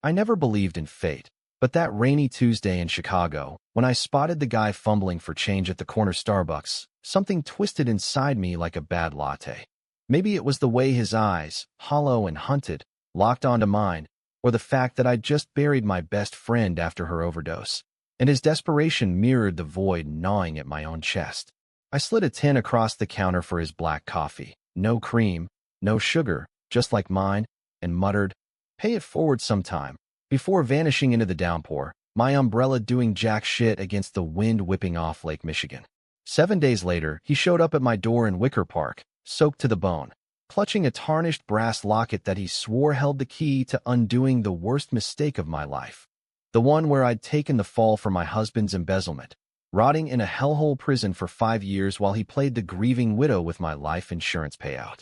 I never believed in fate, but that rainy Tuesday in Chicago, when I spotted the guy fumbling for change at the corner Starbucks, something twisted inside me like a bad latte. Maybe it was the way his eyes, hollow and hunted, locked onto mine, or the fact that I'd just buried my best friend after her overdose, and his desperation mirrored the void gnawing at my own chest. I slid a tin across the counter for his black coffee, no cream, no sugar, just like mine, and muttered, "Pay it forward sometime," before vanishing into the downpour, my umbrella doing jack shit against the wind whipping off Lake Michigan. 7 days later, he showed up at my door in Wicker Park, soaked to the bone, clutching a tarnished brass locket that he swore held the key to undoing the worst mistake of my life. The one where I'd taken the fall for my husband's embezzlement, rotting in a hellhole prison for 5 years while he played the grieving widow with my life insurance payout.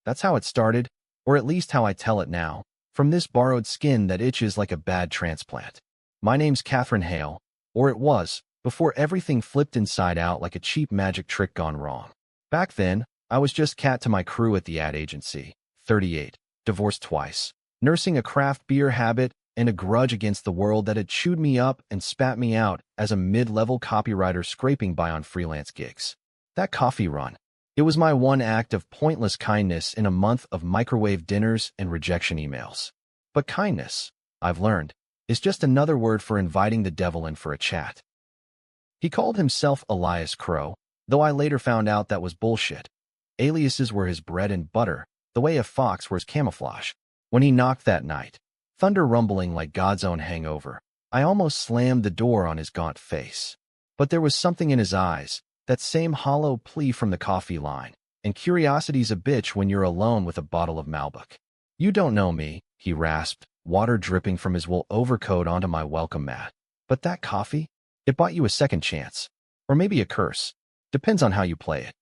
That's how it started, or at least how I tell it now, from this borrowed skin that itches like a bad transplant. My name's Catherine Hale, or it was, before everything flipped inside out like a cheap magic trick gone wrong. Back then, I was just Cat to my crew at the ad agency, 38, divorced twice, nursing a craft beer habit and a grudge against the world that had chewed me up and spat me out as a mid-level copywriter scraping by on freelance gigs. That coffee run. It was my one act of pointless kindness in a month of microwave dinners and rejection emails. But kindness, I've learned, is just another word for inviting the devil in for a chat. He called himself Elias Crow, though I later found out that was bullshit. Aliases were his bread and butter, the way a fox wears camouflage. When he knocked that night, thunder rumbling like God's own hangover, I almost slammed the door on his gaunt face. But there was something in his eyes, that same hollow plea from the coffee line, and curiosity's a bitch when you're alone with a bottle of Malbec. "You don't know me," he rasped, water dripping from his wool overcoat onto my welcome mat. "But that coffee? It bought you a second chance. Or maybe a curse. Depends on how you play it."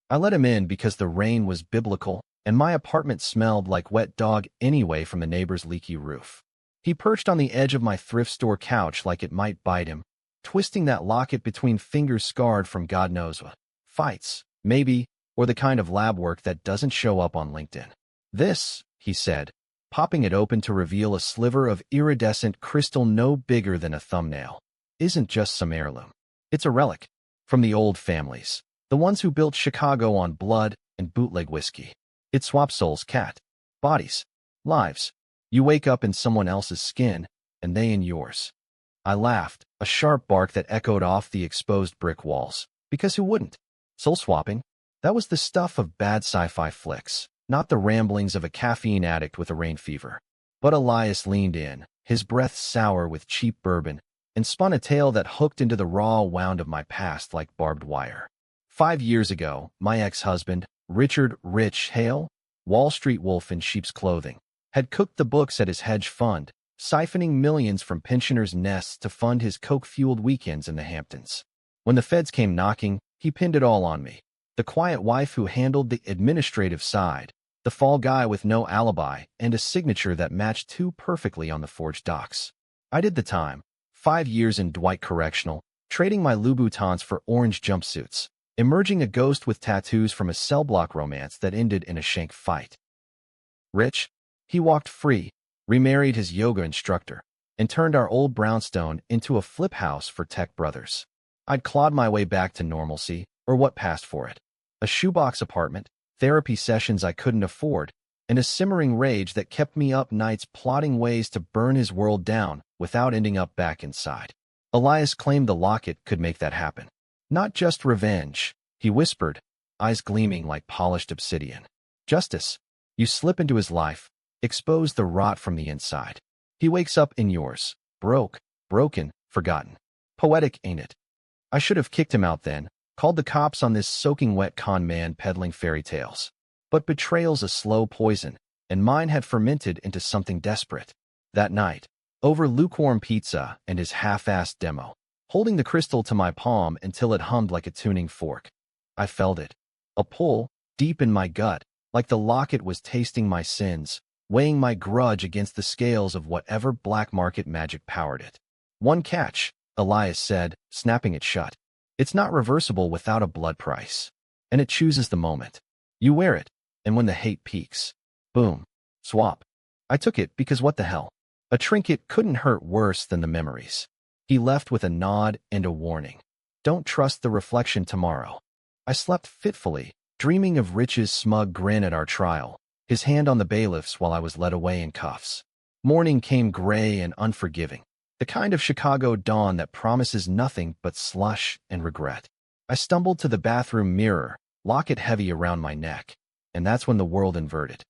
I let him in because the rain was biblical, and my apartment smelled like wet dog anyway from the neighbor's leaky roof. He perched on the edge of my thrift store couch like it might bite him, twisting that locket between fingers scarred from God knows what. Fights, maybe, or the kind of lab work that doesn't show up on LinkedIn. "This," he said, popping it open to reveal a sliver of iridescent crystal no bigger than a thumbnail, "isn't just some heirloom. It's a relic. From the old families. The ones who built Chicago on blood and bootleg whiskey. It swaps souls, Cat. Bodies. Lives. You wake up in someone else's skin, and they in yours." I laughed, a sharp bark that echoed off the exposed brick walls. Because who wouldn't? Soul swapping? That was the stuff of bad sci-fi flicks, not the ramblings of a caffeine addict with a rain fever. But Elias leaned in, his breath sour with cheap bourbon, and spun a tale that hooked into the raw wound of my past like barbed wire. 5 years ago, my ex-husband, Richard Rich Hale, Wall Street wolf in sheep's clothing, had cooked the books at his hedge fund, siphoning millions from pensioners' nests to fund his coke-fueled weekends in the Hamptons. When the feds came knocking, he pinned it all on me. The quiet wife who handled the administrative side, the fall guy with no alibi, and a signature that matched too perfectly on the forged docs. I did the time. 5 years in Dwight Correctional, trading my Louboutins for orange jumpsuits, emerging a ghost with tattoos from a cell block romance that ended in a shank fight. Rich? He walked free, remarried his yoga instructor, and turned our old brownstone into a flip house for tech brothers. I'd clawed my way back to normalcy, or what passed for it. A shoebox apartment, therapy sessions I couldn't afford, and a simmering rage that kept me up nights plotting ways to burn his world down without ending up back inside. Elias claimed the locket could make that happen. "Not just revenge," he whispered, eyes gleaming like polished obsidian. "Justice. You slip into his life, expose the rot from the inside. He wakes up in yours, broken, forgotten. Poetic, ain't it?" I should have kicked him out then, called the cops on this soaking wet con man peddling fairy tales. But betrayal's a slow poison, and mine had fermented into something desperate. That night, over lukewarm pizza and his half-assed demo, holding the crystal to my palm until it hummed like a tuning fork, I felt it. A pull, deep in my gut, like the locket was tasting my sins, weighing my grudge against the scales of whatever black market magic powered it. "One catch," Elias said, snapping it shut. "It's not reversible without a blood price. And it chooses the moment. You wear it, and when the hate peaks, boom, swap." I took it because what the hell? A trinket couldn't hurt worse than the memories. He left with a nod and a warning. Don't trust the reflection tomorrow. I slept fitfully, dreaming of Rich's smug grin at our trial, his hand on the bailiff's while I was led away in cuffs. Morning came gray and unforgiving, the kind of Chicago dawn that promises nothing but slush and regret. I stumbled to the bathroom mirror, locket heavy around my neck, and that's when the world inverted.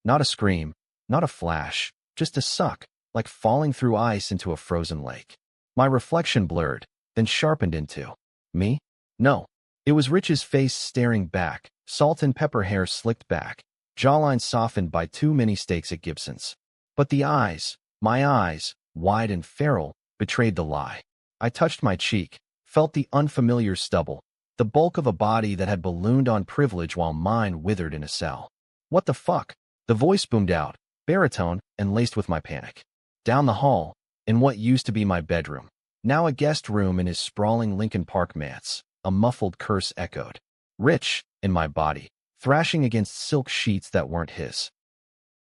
Not a scream, not a flash, just a suck, like falling through ice into a frozen lake. My reflection blurred, then sharpened into me? No. It was Rich's face staring back, salt and pepper hair slicked back, jawline softened by too many steaks at Gibson's. But the eyes, my eyes, wide and feral, betrayed the lie. I touched my cheek, felt the unfamiliar stubble, the bulk of a body that had ballooned on privilege while mine withered in a cell. What the fuck? The voice boomed out, baritone and laced with my panic. Down the hall, in what used to be my bedroom, now a guest room in his sprawling Lincoln Park manse, a muffled curse echoed. Rich, in my body, thrashing against silk sheets that weren't his.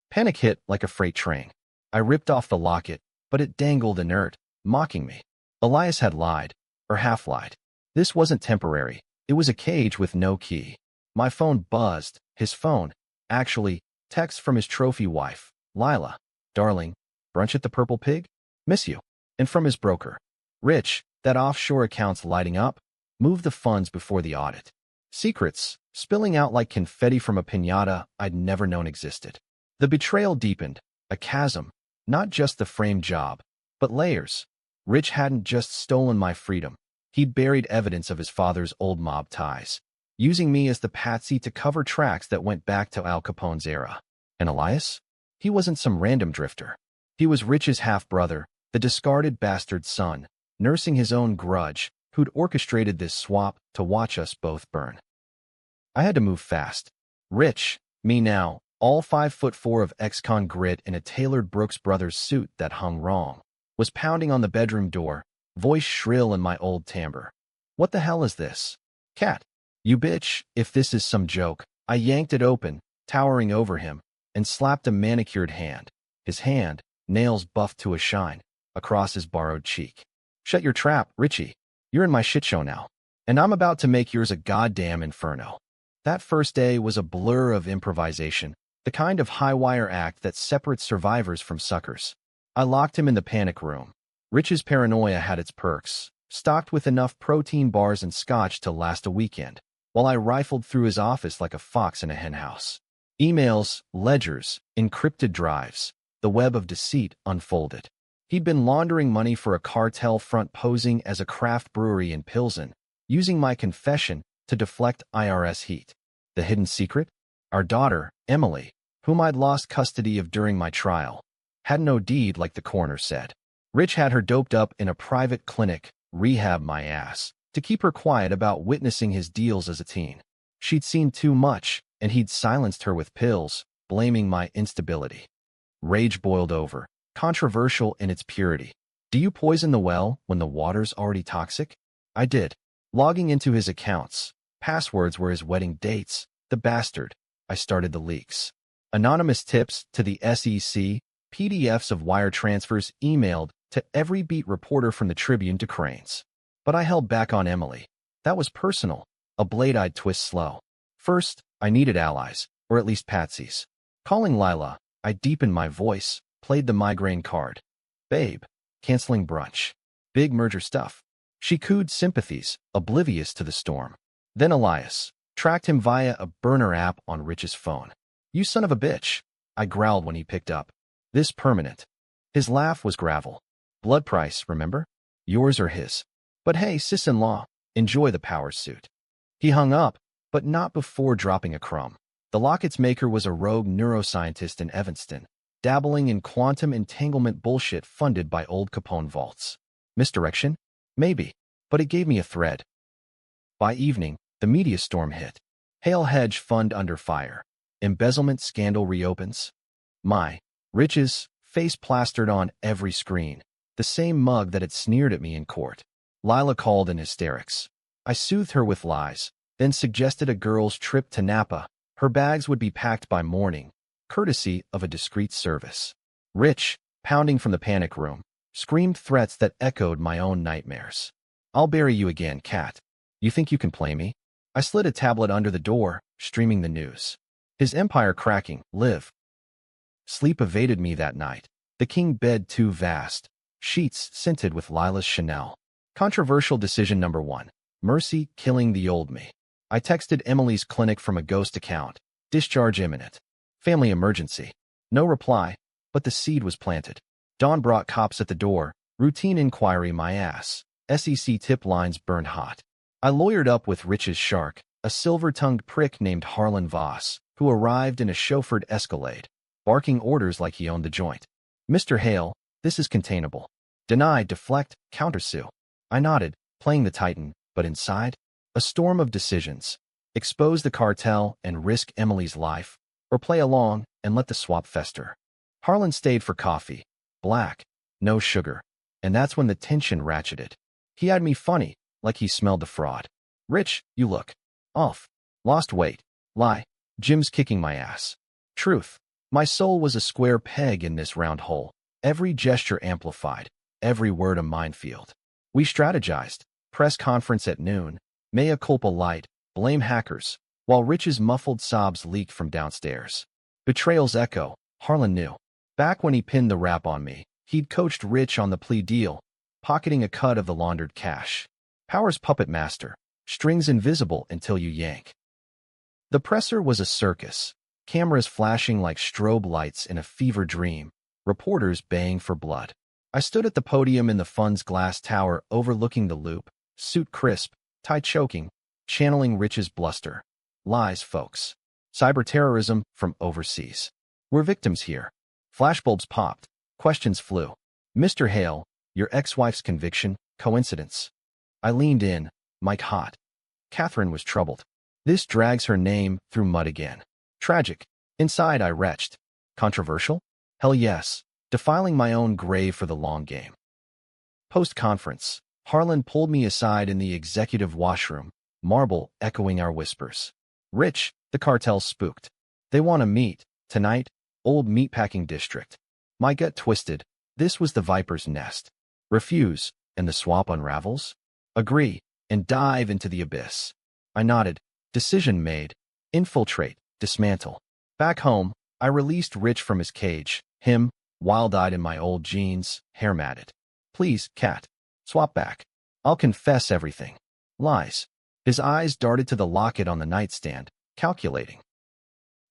Panic hit like a freight train. I ripped off the locket, but it dangled inert, mocking me. Elias had lied, or half-lied. This wasn't temporary. It was a cage with no key. My phone buzzed, his phone. Actually, text from his trophy wife, Lila. Darling, brunch at the Purple Pig? Miss you. And from his broker. Rich, that offshore account's lighting up. Move the funds before the audit. Secrets, spilling out like confetti from a piñata I'd never known existed. The betrayal deepened, a chasm, not just the framed job, but layers. Rich hadn't just stolen my freedom. He'd buried evidence of his father's old mob ties, using me as the patsy to cover tracks that went back to Al Capone's era. And Elias? He wasn't some random drifter. He was Rich's half-brother, the discarded bastard son, nursing his own grudge, who'd orchestrated this swap to watch us both burn. I had to move fast. Rich, me now, all 5'4" of ex-con grit in a tailored Brooks Brothers suit that hung wrong, was pounding on the bedroom door, voice shrill in my old timbre. What the hell is this? Cat. You bitch, if this is some joke. I yanked it open, towering over him, and slapped a manicured hand, his hand, nails buffed to a shine, across his borrowed cheek. Shut your trap, Richie. You're in my shit show now, and I'm about to make yours a goddamn inferno. That first day was a blur of improvisation, the kind of high-wire act that separates survivors from suckers. I locked him in the panic room. Rich's paranoia had its perks, stocked with enough protein bars and scotch to last a weekend, while I rifled through his office like a fox in a henhouse. Emails, ledgers, encrypted drives, the web of deceit unfolded. He'd been laundering money for a cartel front posing as a craft brewery in Pilsen, using my confession to deflect IRS heat. The hidden secret? Our daughter, Emily, whom I'd lost custody of during my trial, had no deed like the coroner said. Rich had her doped up in a private clinic, rehab my ass, to keep her quiet about witnessing his deals as a teen. She'd seen too much, and he'd silenced her with pills, blaming my instability. Rage boiled over, controversial in its purity. Do you poison the well when the water's already toxic? I did. Logging into his accounts. Passwords were his wedding dates. The bastard. I started the leaks. Anonymous tips to the SEC, PDFs of wire transfers emailed to every beat reporter from the Tribune to Crane's. But I held back on Emily. That was personal, a blade I'd twist slow. First, I needed allies, or at least patsies. Calling Lila, I deepened my voice, played the migraine card. Babe, canceling brunch. Big merger stuff. She cooed sympathies, oblivious to the storm. Then Elias, tracked him via a burner app on Rich's phone. You son of a bitch, I growled when he picked up. This permanent. His laugh was gravel. Blood price, remember? Yours or his. But hey, sis-in-law, enjoy the power suit. He hung up, but not before dropping a crumb. The locket's maker was a rogue neuroscientist in Evanston, dabbling in quantum entanglement bullshit funded by old Capone vaults. Misdirection? Maybe, but it gave me a thread. By evening, the media storm hit. Hale hedge fund under fire. Embezzlement scandal reopens. Rich's face plastered on every screen, the same mug that had sneered at me in court. Lila called in hysterics. I soothed her with lies, then suggested a girl's trip to Napa. Her bags would be packed by morning, courtesy of a discreet service. Rich, pounding from the panic room, screamed threats that echoed my own nightmares. I'll bury you again, cat. You think you can play me? I slid a tablet under the door, streaming the news. His empire cracking, live. Sleep evaded me that night. The king bed too vast. Sheets scented with Lila's Chanel. Controversial decision number 1. Mercy killing the old me. I texted Emily's clinic from a ghost account. Discharge imminent. Family emergency. No reply, but the seed was planted. Dawn brought cops at the door. Routine inquiry my ass. SEC tip lines burned hot. I lawyered up with Rich's shark, a silver-tongued prick named Harlan Voss, who arrived in a chauffeured Escalade, barking orders like he owned the joint. Mr. Hale, this is containable. Deny, deflect, countersue. I nodded, playing the Titan, but inside, a storm of decisions. Expose the cartel and risk Emily's life, or play along and let the swap fester. Harlan stayed for coffee. Black, no sugar. And that's when the tension ratcheted. He had me funny, like he smelled the fraud. Rich, you look off. Lost weight. Lie. Jim's kicking my ass. Truth. My soul was a square peg in this round hole. Every gesture amplified. Every word a minefield. We strategized. Press conference at noon. Mea culpa light. Blame hackers. While Rich's muffled sobs leaked from downstairs. Betrayal's echo. Harlan knew. Back when he pinned the rap on me, he'd coached Rich on the plea deal, pocketing a cut of the laundered cash. Power's puppet master. Strings invisible until you yank. The presser was a circus. Cameras flashing like strobe lights in a fever dream. Reporters baying for blood. I stood at the podium in the fund's glass tower overlooking the loop, suit crisp, tie choking, channeling Rich's bluster. Lies, folks. Cyber-terrorism from overseas. We're victims here. Flashbulbs popped. Questions flew. Mr. Hale, your ex-wife's conviction, coincidence? I leaned in, mic hot. Catherine was troubled. This drags her name through mud again. Tragic. Inside I retched. Controversial? Hell yes. Defiling my own grave for the long game. Post-conference, Harlan pulled me aside in the executive washroom, marble echoing our whispers. Rich, the cartel spooked. They want to meet, tonight, old meatpacking district. My gut twisted. This was the viper's nest. Refuse, and the swap unravels? Agree, and dive into the abyss. I nodded. Decision made. Infiltrate, dismantle. Back home, I released Rich from his cage, him, wild-eyed in my old jeans, hair matted. Please, cat. Swap back. I'll confess everything. Lies. His eyes darted to the locket on the nightstand, calculating.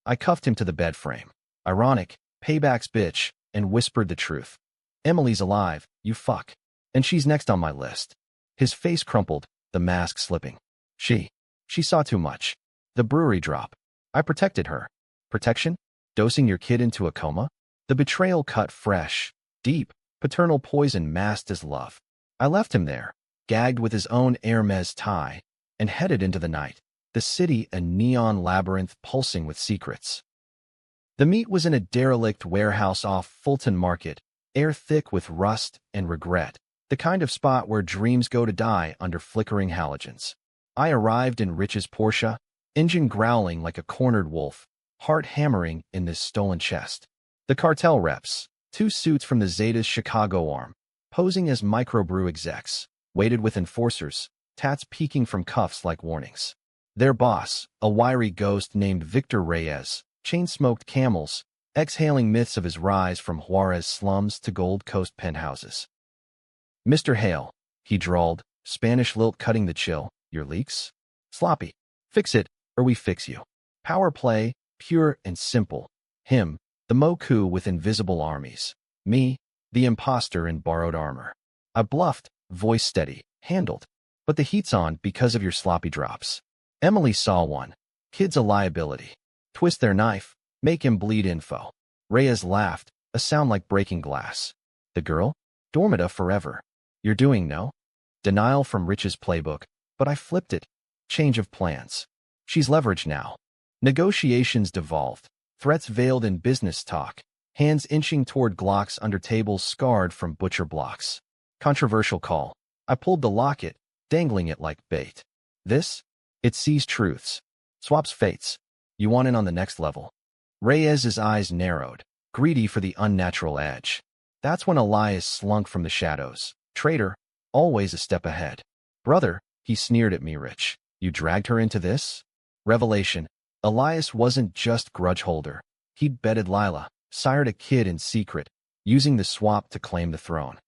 I cuffed him to the bed frame. Ironic, payback's bitch, and whispered the truth. Emily's alive, you fuck. And she's next on my list. His face crumpled, the mask slipping. She saw too much. The brewery drop. I protected her. Protection? Dosing your kid into a coma? The betrayal cut fresh, deep, paternal poison masked as love. I left him there, gagged with his own Hermes tie, and headed into the night, the city a neon labyrinth pulsing with secrets. The meat was in a derelict warehouse off Fulton Market, air thick with rust and regret, the kind of spot where dreams go to die under flickering halogens. I arrived in Rich's Porsche, engine growling like a cornered wolf, heart hammering in this stolen chest. The cartel reps, two suits from the Zeta's Chicago arm, posing as microbrew execs, waited with enforcers, tats peeking from cuffs like warnings. Their boss, a wiry ghost named Victor Reyes, chain-smoked camels, exhaling myths of his rise from Juarez slums to Gold Coast penthouses. Mr. Hale, he drawled, Spanish lilt cutting the chill, your leaks? Sloppy. Fix it, or we fix you. Power play, pure and simple. Him, the Moku with invisible armies. Me, the imposter in borrowed armor. I bluffed, voice steady, handled. But the heat's on because of your sloppy drops. Emily saw one. Kid's a liability. Twist their knife, make him bleed info. Reyes laughed, a sound like breaking glass. The girl? Dormita forever. You're doing no? Denial from Rich's playbook, but I flipped it. Change of plans. She's leveraged now. Negotiations devolved. Threats veiled in business talk. Hands inching toward Glocks under tables scarred from butcher blocks. Controversial call. I pulled the locket, dangling it like bait. This? It sees truths. Swaps fates. You want in on the next level? Reyes's eyes narrowed, greedy for the unnatural edge. That's when Elias slunk from the shadows. Traitor, always a step ahead. Brother, he sneered at me, Rich. You dragged her into this? Revelation. Elias wasn't just grudge holder. He'd bedded Lila, sired a kid in secret, using the swap to claim the throne.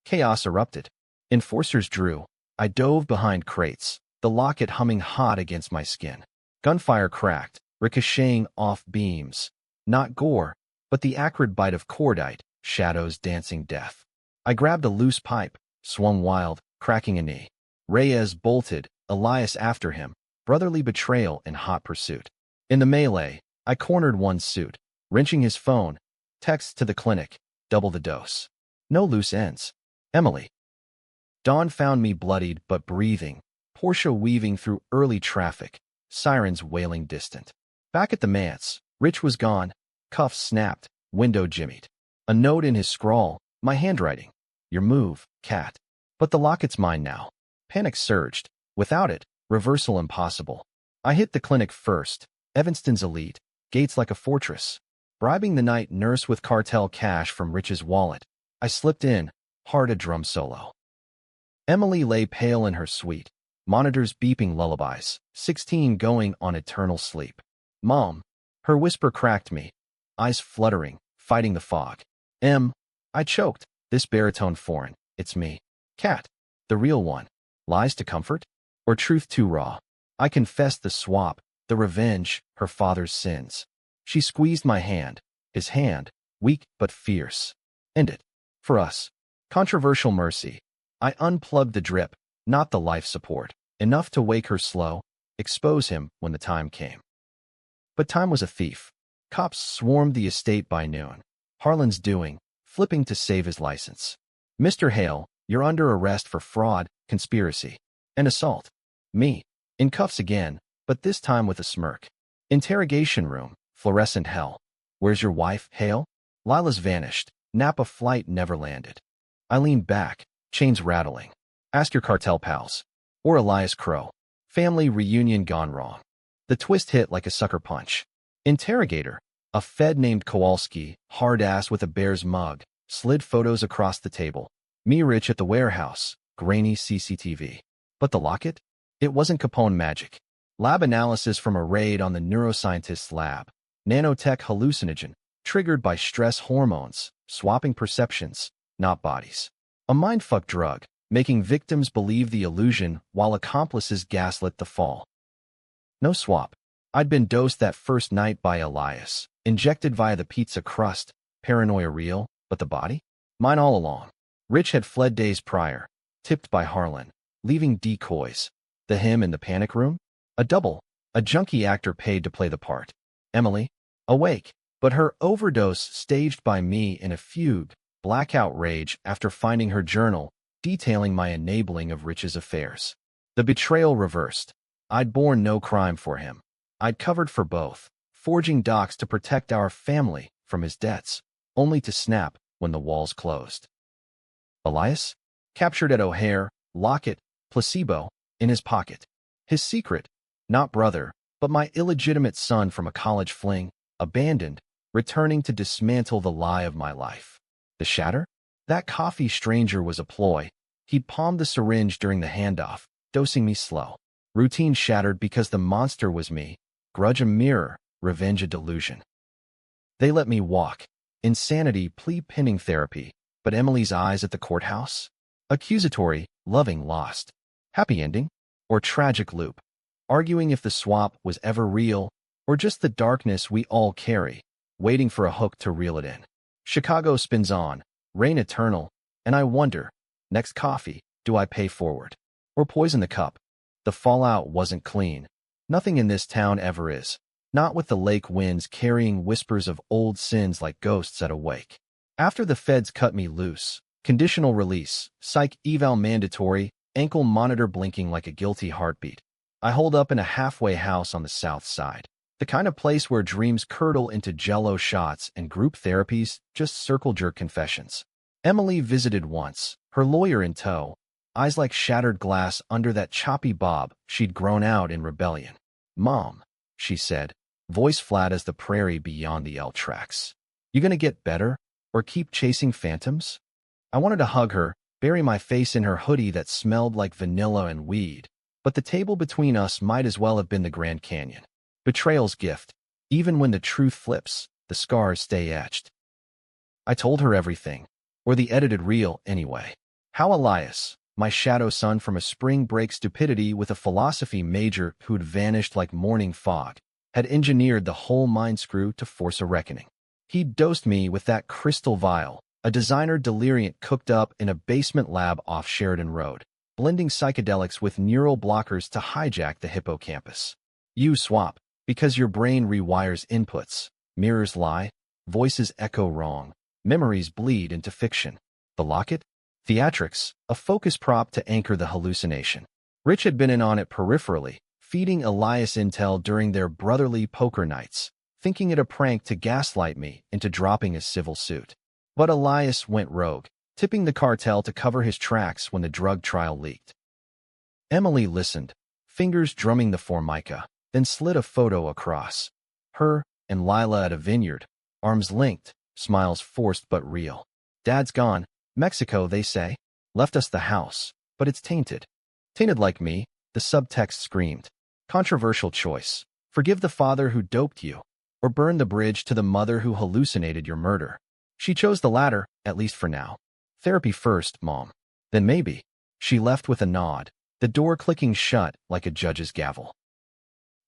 Chaos erupted. Enforcers drew. I dove behind crates, the locket humming hot against my skin. Gunfire cracked, ricocheting off beams. Not gore, but the acrid bite of cordite, shadows dancing death. I grabbed a loose pipe, swung wild, cracking a knee. Reyes bolted, Elias after him, brotherly betrayal in hot pursuit. In the melee, I cornered one suit, wrenching his phone. Texts to the clinic, double the dose. No loose ends. Emily. Dawn found me bloodied but breathing, Portia weaving through early traffic, sirens wailing distant. Back at the manse, Rich was gone, cuffs snapped, window jimmied. A note in his scrawl, my handwriting. Your move, cat. But the locket's mine now. Panic surged. Without it, reversal impossible. I hit the clinic first, Evanston's elite, gates like a fortress. Bribing the night nurse with cartel cash from Rich's wallet, I slipped in, hard a drum solo. Emily lay pale in her suite, monitors beeping lullabies, 16 going on eternal sleep. Mom, her whisper cracked me, eyes fluttering, fighting the fog. I choked, this baritone foreign, it's me. Cat, the real one. Lies to comfort? Or truth too raw? I confessed the swap, the revenge, her father's sins. She squeezed my hand, his hand, weak but fierce. End it. For us. Controversial mercy. I unplugged the drip, not the life support, enough to wake her slow, expose him when the time came. But time was a thief. Cops swarmed the estate by noon. Harlan's doing, flipping to save his license. Mr. Hale, you're under arrest for fraud, conspiracy, and assault. Me, in cuffs again, but this time with a smirk. Interrogation room, fluorescent hell. Where's your wife, Hale? Lila's vanished. Napa flight never landed. I leaned back, chains rattling. Ask your cartel pals. Or Elias Crow. Family reunion gone wrong. The twist hit like a sucker punch. Interrogator, a Fed named Kowalski, hard ass with a Bears mug, slid photos across the table. Me Rich at the warehouse, grainy CCTV. But the locket? It wasn't Capone magic. Lab analysis from a raid on the neuroscientist's lab. Nanotech hallucinogen, triggered by stress hormones, swapping perceptions, not bodies. A mindfuck drug, making victims believe the illusion while accomplices gaslit the fall. No swap. I'd been dosed that first night by Elias, injected via the pizza crust, paranoia real, but the body? Mine all along. Rich had fled days prior, tipped by Harlan, leaving decoys. The him in the panic room? A double, a junkie actor paid to play the part. Emily? Awake, but her overdose staged by me in a fugue, blackout rage after finding her journal, detailing my enabling of Rich's affairs. The betrayal reversed. I'd borne no crime for him. I'd covered for both, forging docs to protect our family from his debts, only to snap when the walls closed. Elias? Captured at O'Hare, locket, placebo, in his pocket. His secret, not brother, but my illegitimate son from a college fling, abandoned, returning to dismantle the lie of my life. The shatter? That coffee stranger was a ploy. He'd palmed the syringe during the handoff, dosing me slow. Routine shattered because the monster was me. Grudge a mirror, revenge a delusion. They let me walk. Insanity, plea pinning therapy. But Emily's eyes at the courthouse? Accusatory, loving, lost. Happy ending? Or tragic loop? Arguing if the swap was ever real, or just the darkness we all carry, waiting for a hook to reel it in. Chicago spins on, rain eternal, and I wonder, next coffee, do I pay forward? Or poison the cup? The fallout wasn't clean. Nothing in this town ever is. Not with the lake winds carrying whispers of old sins like ghosts at a wake. After the feds cut me loose, conditional release, psych eval mandatory, ankle monitor blinking like a guilty heartbeat. I holed up in a halfway house on the south side. The kind of place where dreams curdle into jello shots and group therapies just circle-jerk confessions. Emily visited once, her lawyer in tow, eyes like shattered glass under that choppy bob she'd grown out in rebellion. Mom, she said, voice flat as the prairie beyond the L tracks. You gonna get better, or keep chasing phantoms? I wanted to hug her, bury my face in her hoodie that smelled like vanilla and weed, but the table between us might as well have been the Grand Canyon. Betrayal's gift. Even when the truth flips, the scars stay etched. I told her everything, or the edited reel anyway. How Elias, my shadow son from a spring break stupidity with a philosophy major who'd vanished like morning fog, had engineered the whole mind screw to force a reckoning. He'd dosed me with that crystal vial, a designer deliriant cooked up in a basement lab off Sheridan Road, blending psychedelics with neural blockers to hijack the hippocampus. You swap, because your brain rewires inputs, mirrors lie, voices echo wrong, memories bleed into fiction. The locket? Theatrics, a focus prop to anchor the hallucination. Rich had been in on it peripherally, feeding Elias intel during their brotherly poker nights, thinking it a prank to gaslight me into dropping his civil suit. But Elias went rogue, tipping the cartel to cover his tracks when the drug trial leaked. Emily listened, fingers drumming the formica, then slid a photo across. Her and Lila at a vineyard, arms linked, smiles forced but real. Dad's gone. Mexico, they say. Left us the house, but it's tainted. Tainted like me, the subtext screamed. Controversial choice. Forgive the father who doped you, or burn the bridge to the mother who hallucinated your murder. She chose the latter, at least for now. Therapy first, Mom. Then maybe. She left with a nod, the door clicking shut like a judge's gavel.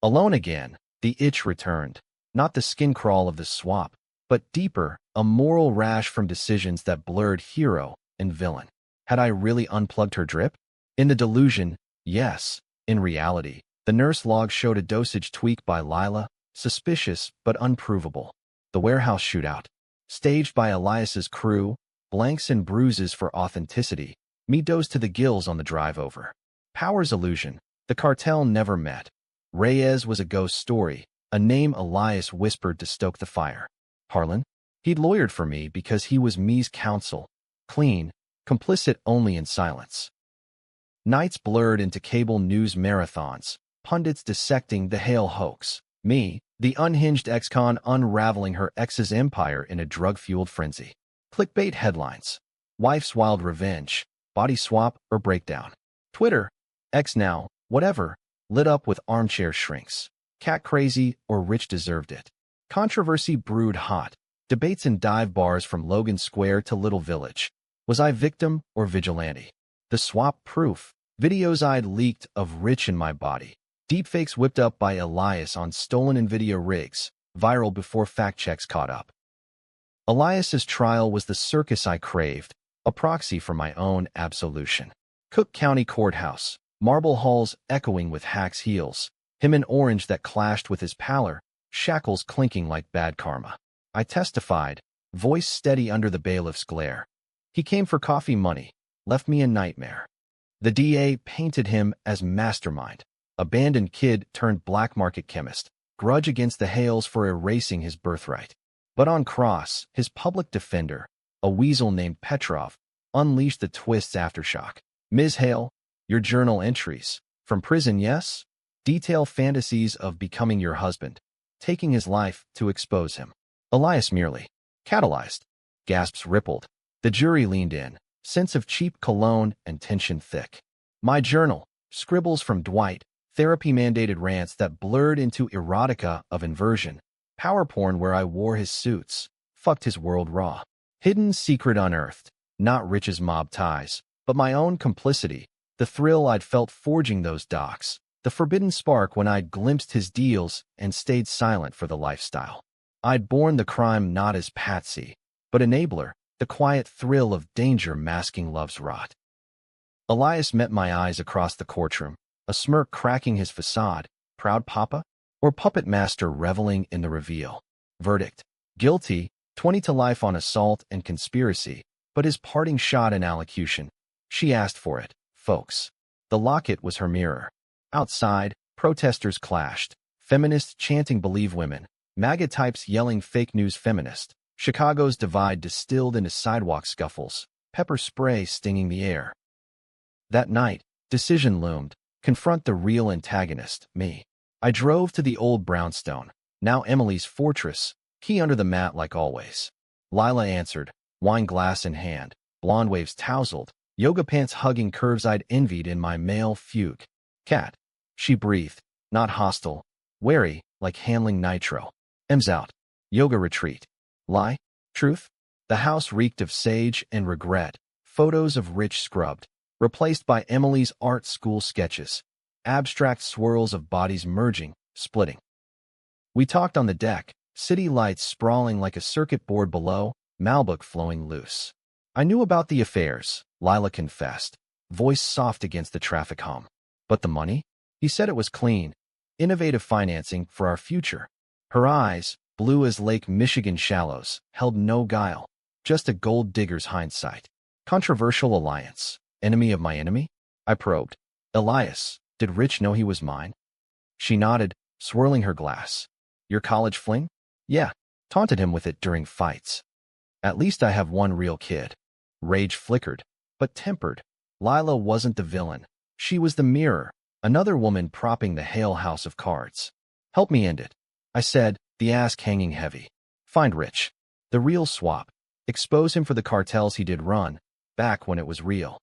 Alone again, the itch returned. Not the skin crawl of the swap, but deeper, a moral rash from decisions that blurred hero and villain. Had I really unplugged her drip? In the delusion, yes. In reality, the nurse log showed a dosage tweak by Lila, suspicious but unprovable. The warehouse shootout. Staged by Elias's crew, blanks and bruises for authenticity, me dosed to the gills on the drive over. Power's illusion. The cartel never met. Reyes was a ghost story, a name Elias whispered to stoke the fire. Harlan? He'd lawyered for me because he was me's counsel, clean, complicit only in silence. Nights blurred into cable news marathons, pundits dissecting the Hale hoax. Me, the unhinged ex-con unraveling her ex's empire in a drug-fueled frenzy. Clickbait headlines. Wife's wild revenge. Body swap or breakdown. Twitter. X now, whatever, lit up with armchair shrinks. Cat crazy or rich deserved it. Controversy brewed hot. Debates in dive bars from Logan Square to Little Village. Was I victim or vigilante? The swap proof. Videos I'd leaked of Rich in my body. Deepfakes whipped up by Elias on stolen NVIDIA rigs, viral before fact checks caught up. Elias's trial was the circus I craved, a proxy for my own absolution. Cook County Courthouse, marble halls echoing with hacks' heels, him in orange that clashed with his pallor, shackles clinking like bad karma. I testified, voice steady under the bailiff's glare. He came for coffee money, left me in nightmare. The DA painted him as mastermind. Abandoned kid turned black market chemist, grudge against the Hales for erasing his birthright. But on cross, his public defender, a weasel named Petrov, unleashed the twist's aftershock. Ms. Hale, your journal entries. From prison, yes? Detail fantasies of becoming your husband, taking his life to expose him. Elias merely catalyzed. Gasps rippled. The jury leaned in, sense of cheap cologne and tension thick. My journal, scribbles from Dwight, therapy-mandated rants that blurred into erotica of inversion, power porn where I wore his suits, fucked his world raw. Hidden secret unearthed, not Rich's mob ties, but my own complicity, the thrill I'd felt forging those docs, the forbidden spark when I'd glimpsed his deals and stayed silent for the lifestyle. I'd borne the crime not as patsy, but enabler, the quiet thrill of danger masking love's rot. Elias met my eyes across the courtroom, a smirk cracking his facade. Proud papa? Or puppet master reveling in the reveal? Verdict. Guilty, 20 to life on assault and conspiracy, but his parting shot in allocution. She asked for it, folks. The locket was her mirror. Outside, protesters clashed, feminists chanting believe women, MAGA types yelling fake news feminist. Chicago's divide distilled into sidewalk scuffles, pepper spray stinging the air. That night, decision loomed. Confront the real antagonist, me. I drove to the old brownstone, now Emily's fortress, key under the mat like always. Lila answered, wine glass in hand, blonde waves tousled, yoga pants hugging curves I'd envied in my male fugue. Cat. She breathed, not hostile, wary, like handling nitro. M's out. Yoga retreat. Lie? Truth? The house reeked of sage and regret. Photos of Rich scrubbed, replaced by Emily's art school sketches. Abstract swirls of bodies merging, splitting. We talked on the deck, city lights sprawling like a circuit board below, Malbec flowing loose. I knew about the affairs, Lila confessed, voice soft against the traffic hum. But the money? He said it was clean. Innovative financing for our future. Her eyes, blue as Lake Michigan shallows, held no guile. Just a gold digger's hindsight. Controversial alliance. Enemy of my enemy? I probed. Elias, did Rich know he was mine? She nodded, swirling her glass. Your college fling? Yeah. Taunted him with it during fights. At least I have one real kid. Rage flickered, but tempered. Lila wasn't the villain. She was the mirror, another woman propping the Hale house of cards. Help me end it, I said, the ask hanging heavy. Find Rich. The real swap. Expose him for the cartels he did run, back when it was real.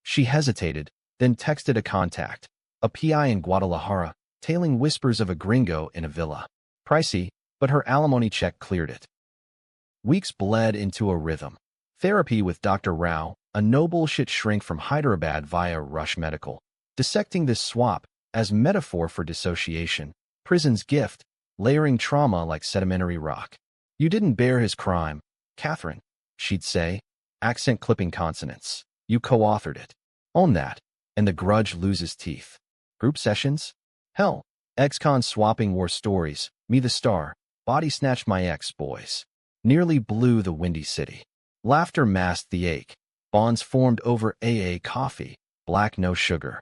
She hesitated, then texted a contact, a PI in Guadalajara, tailing whispers of a gringo in a villa. Pricey, but her alimony check cleared it. Weeks bled into a rhythm. Therapy with Dr. Rao, a no-bullshit shrink from Hyderabad via Rush Medical, dissecting this swap as metaphor for dissociation, prison's gift, layering trauma like sedimentary rock. You didn't bear his crime, Catherine, she'd say, accent clipping consonants. You co-authored it. Own that, and the grudge loses teeth. Group sessions? Hell, ex-con swapping war stories, me the star, body snatched my ex-boys. Nearly blew the windy city. Laughter masked the ache. Bonds formed over AA coffee, black no sugar.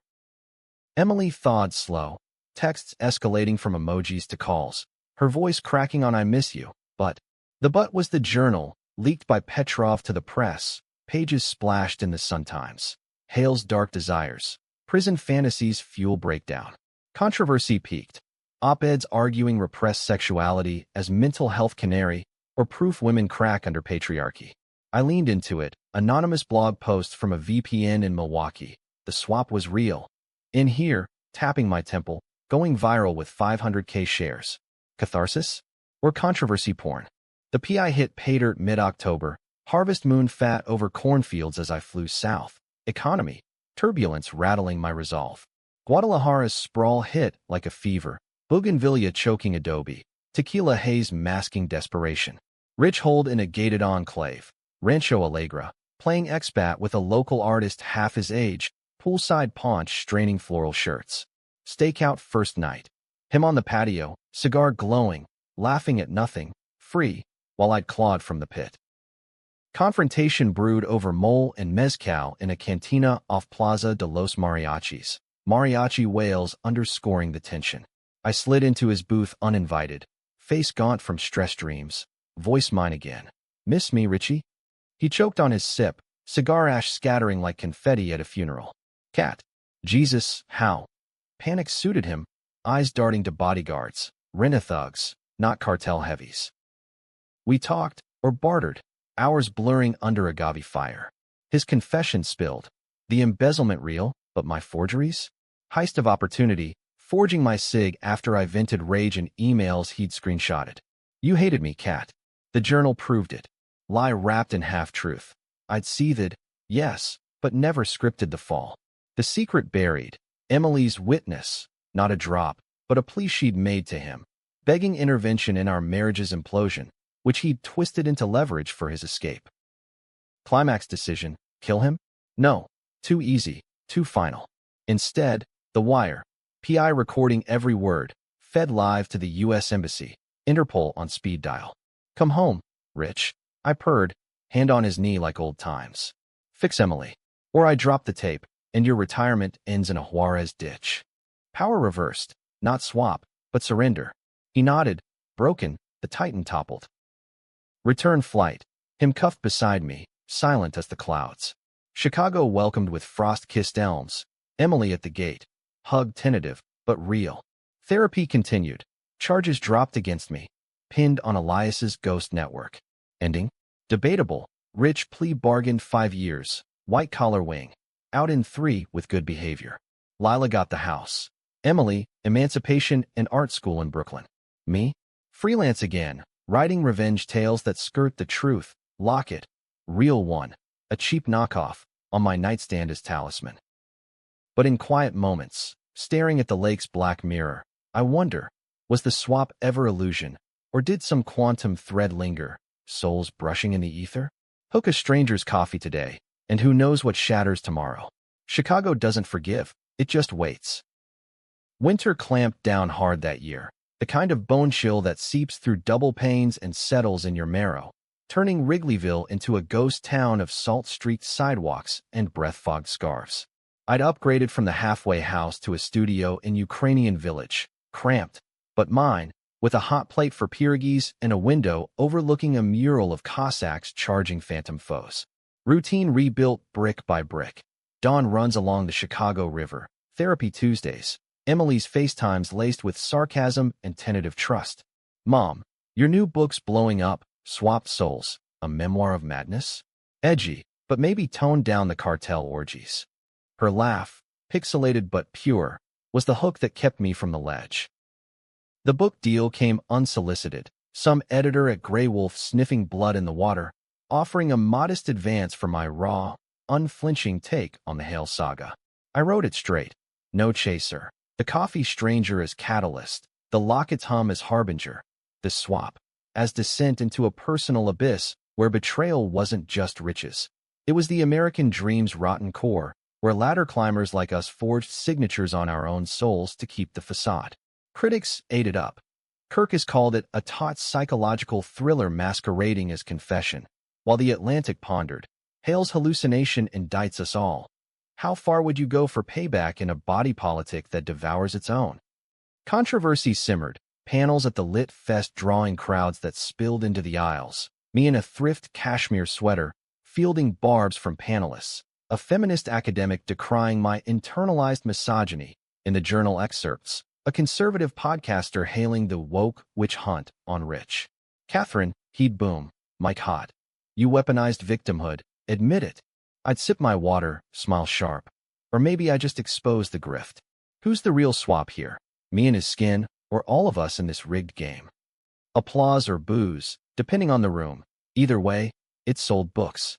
Emily thawed slow, texts escalating from emojis to calls, her voice cracking on I miss you, but the but was the journal, leaked by Petrov to the press, pages splashed in the Sun-Times. Hale's dark desires, prison fantasies fuel breakdown. Controversy peaked. Op-eds arguing repressed sexuality as mental health canary or proof women crack under patriarchy. I leaned into it, anonymous blog post from a VPN in Milwaukee. The swap was real. In here, tapping my temple, going viral with 500K shares. Catharsis? Or controversy porn? The PI hit pay dirt mid-October, harvest moon fat over cornfields as I flew south. Economy. Turbulence rattling my resolve. Guadalajara's sprawl hit like a fever. Bougainvillea choking adobe. Tequila haze masking desperation. Rich hold in a gated enclave. Rancho Alegre. Playing expat with a local artist half his age. Poolside paunch straining floral shirts. Stakeout first night. Him on the patio, cigar glowing, laughing at nothing, free, while I'd clawed from the pit. Confrontation brewed over mole and mezcal in a cantina off Plaza de los Mariachis. Mariachi wails underscoring the tension. I slid into his booth uninvited, face gaunt from stress dreams, voice mine again. Miss me, Richie? He choked on his sip, cigar ash scattering like confetti at a funeral. Cat. Jesus, how? Panic suited him, eyes darting to bodyguards, rent-a-thugs, not cartel heavies. We talked, or bartered, hours blurring under agave fire. His confession spilled. The embezzlement real, but my forgeries? Heist of opportunity, forging my sig after I vented rage in emails he'd screenshotted. You hated me, Cat. The journal proved it. Lie wrapped in half-truth. I'd seethed, yes, but never scripted the fall. The secret buried. Emily's witness, not a drop, but a plea she'd made to him, begging intervention in our marriage's implosion, which he'd twisted into leverage for his escape. Climax decision, kill him? No, too easy, too final. Instead, The Wire, PI recording every word, fed live to the U.S. Embassy, Interpol on speed dial. Come home, Rich, I purred, hand on his knee like old times. Fix Emily, or I drop the tape, and your retirement ends in a Juarez ditch. Power reversed, not swap, but surrender. He nodded, broken, the Titan toppled. Return flight, him cuffed beside me, silent as the clouds. Chicago welcomed with frost-kissed elms, Emily at the gate, hug tentative, but real. Therapy continued, charges dropped against me, pinned on Elias's ghost network. Ending? Debatable. Rich plea bargained 5 years. White collar wing. Out in 3 with good behavior. Lila got the house. Emily, emancipation and art school in Brooklyn. Me? Freelance again, writing revenge tales that skirt the truth. Locket. Real one. A cheap knockoff, on my nightstand as talisman. But in quiet moments, staring at the lake's black mirror, I wonder, was the swap ever illusion, or did some quantum thread linger, souls brushing in the ether? Hook a stranger's coffee today, and who knows what shatters tomorrow. Chicago doesn't forgive, it just waits. Winter clamped down hard that year, the kind of bone chill that seeps through double panes and settles in your marrow, turning Wrigleyville into a ghost town of salt-streaked sidewalks and breath-fogged scarves. I'd upgraded from the halfway house to a studio in Ukrainian village, cramped, but mine, with a hot plate for pierogies and a window overlooking a mural of Cossacks charging phantom foes. Routine rebuilt brick by brick. Dawn runs along the Chicago River. Therapy Tuesdays. Emily's FaceTimes laced with sarcasm and tentative trust. Mom, your new book's blowing up. Swapped Souls, a memoir of madness? Edgy, but maybe toned down the cartel orgies. Her laugh, pixelated but pure, was the hook that kept me from the ledge. The book deal came unsolicited, some editor at Grey Wolf sniffing blood in the water, offering a modest advance for my raw, unflinching take on the Hale saga. I wrote it straight. No chaser. The coffee stranger as catalyst, the Locket's hum as harbinger, the swap as descent into a personal abyss where betrayal wasn't just riches. It was the American dream's rotten core, where ladder climbers like us forged signatures on our own souls to keep the facade. Critics ate it up. Kirkus called it a taut psychological thriller masquerading as confession, while The Atlantic pondered, Hale's hallucination indicts us all. How far would you go for payback in a body politic that devours its own? Controversy simmered, panels at the Lit Fest drawing crowds that spilled into the aisles, me in a thrift cashmere sweater, fielding barbs from panelists, a feminist academic decrying my internalized misogyny, in the journal excerpts, a conservative podcaster hailing the woke witch hunt on Rich. Catherine, he'd boom, Mike hot. You weaponized victimhood, admit it. I'd sip my water, smile sharp. Or maybe I just exposed the grift. Who's the real swap here? Me and his skin, or all of us in this rigged game? Applause or booze, depending on the room. Either way, it sold books.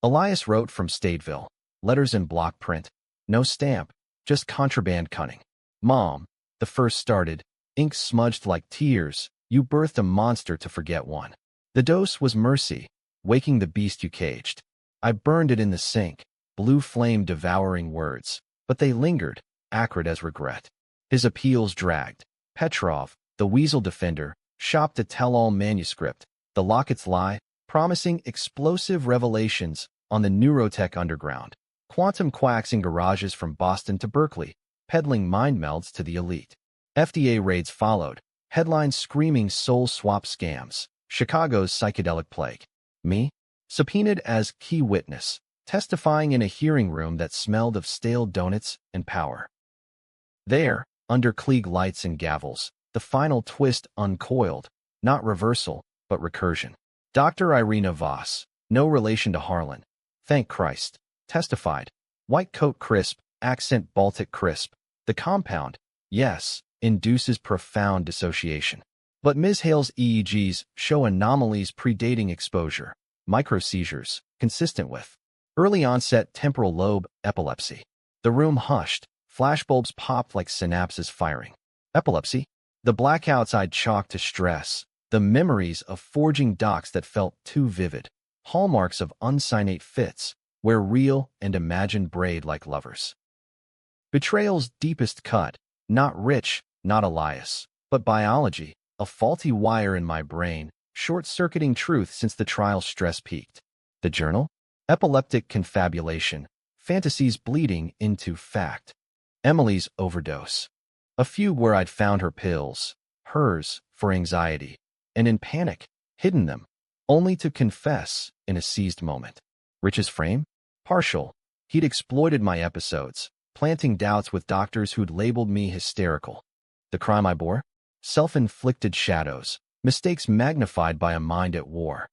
Elias wrote from Stateville, letters in block print. No stamp, just contraband cunning. Mom, the first started, ink smudged like tears, you birthed a monster to forget one. The dose was mercy, waking the beast you caged. I burned it in the sink, blue flame devouring words, but they lingered, acrid as regret. His appeals dragged. Petrov, the weasel defender, shopped a tell-all manuscript, The Locket's Lie, promising explosive revelations on the neurotech underground. Quantum quacks in garages from Boston to Berkeley, peddling mind melds to the elite. FDA raids followed, headlines screaming soul swap scams, Chicago's psychedelic plague. Me? Subpoenaed as key witness, testifying in a hearing room that smelled of stale donuts and power. There, under Klieg lights and gavels, the final twist uncoiled, not reversal, but recursion. Dr. Irina Voss, no relation to Harlan, thank Christ, testified. White coat crisp, accent Baltic crisp. The compound, yes, induces profound dissociation. But Ms. Hale's EEGs show anomalies predating exposure, microseizures, consistent with early-onset temporal lobe epilepsy. The room hushed, flashbulbs popped like synapses firing. Epilepsy? The blackouts I'd chalked to stress, the memories of forging docs that felt too vivid, hallmarks of unsinate fits, where real and imagined braid like lovers. Betrayal's deepest cut, not Rich, not Elias, but biology, a faulty wire in my brain, short-circuiting truth since the trial stress peaked. The journal? Epileptic confabulation, fantasies bleeding into fact. Emily's overdose. A few where I'd found her pills, hers for anxiety, and in panic, hidden them, only to confess in a seized moment. Rich's frame? Partial. He'd exploited my episodes, planting doubts with doctors who'd labeled me hysterical. The crime I bore? Self-inflicted shadows, mistakes magnified by a mind at war.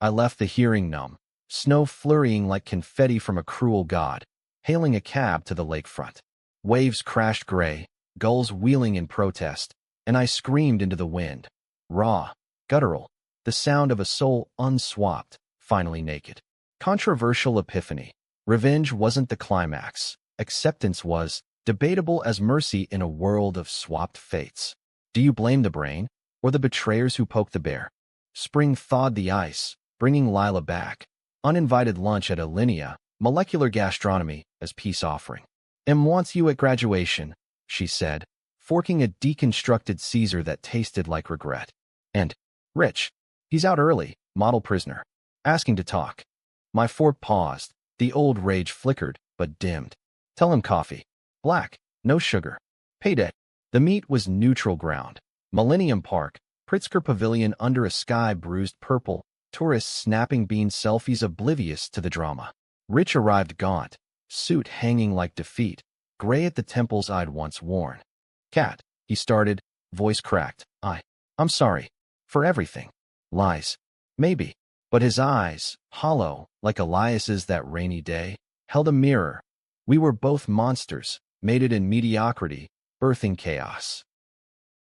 I left the hearing numb, snow flurrying like confetti from a cruel god, hailing a cab to the lakefront. Waves crashed gray, gulls wheeling in protest, and I screamed into the wind. Raw, guttural, the sound of a soul unswapped, finally naked. Controversial epiphany. Revenge wasn't the climax. Acceptance was, debatable as mercy in a world of swapped fates. Do you blame the brain, or the betrayers who poked the bear? Spring thawed the ice, bringing Lila back. Uninvited lunch at Alinea, molecular gastronomy, as peace offering. "Em wants you at graduation," she said, forking a deconstructed Caesar that tasted like regret. "And Rich, he's out early, model prisoner, asking to talk." My fork paused. The old rage flickered, but dimmed. "Tell him coffee. Black, no sugar. Paid it." The meat was neutral ground. Millennium Park, Pritzker Pavilion under a sky bruised purple, tourists snapping bean selfies oblivious to the drama. Rich arrived gaunt, suit hanging like defeat, gray at the temples I'd once worn. "Cat," he started, voice cracked. I'm sorry. For everything." Lies. Maybe. But his eyes, hollow, like Elias's that rainy day, held a mirror. We were both monsters, mated in mediocrity, birthing chaos.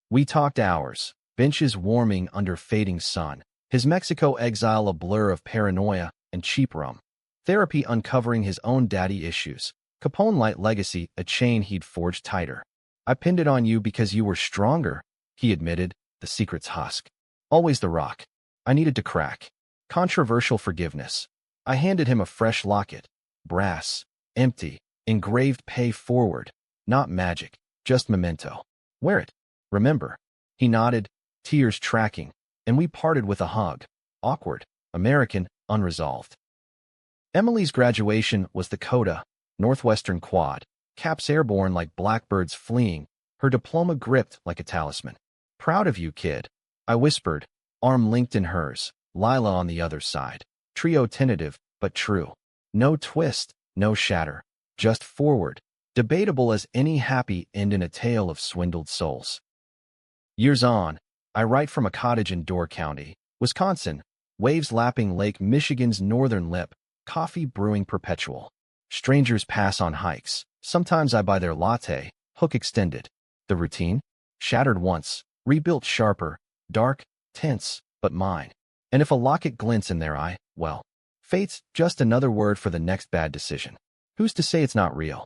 We talked hours, benches warming under fading sun, his Mexico exile a blur of paranoia and cheap rum. Therapy uncovering his own daddy issues. Capone light legacy, a chain he'd forged tighter. "I pinned it on you because you were stronger," he admitted, the secret's husk. Always the rock. I needed to crack. Controversial forgiveness. I handed him a fresh locket. Brass. Empty. Engraved pay forward. Not magic. Just memento. "Wear it. Remember." He nodded, tears tracking, and we parted with a hug. Awkward. American. Unresolved. Emily's graduation was the Coda, Northwestern Quad, caps airborne like blackbirds fleeing, her diploma gripped like a talisman. "Proud of you, kid," I whispered, arm linked in hers, Lila on the other side. Trio tentative, but true. No twist, no shatter. Just forward. Debatable as any happy end in a tale of swindled souls. Years on, I write from a cottage in Door County, Wisconsin, waves lapping Lake Michigan's northern lip, coffee brewing perpetual. Strangers pass on hikes. Sometimes I buy their latte, hook extended. The routine? Shattered once, rebuilt sharper, dark, tense, but mine. And if a locket glints in their eye, well, fate's just another word for the next bad decision. Who's to say it's not real?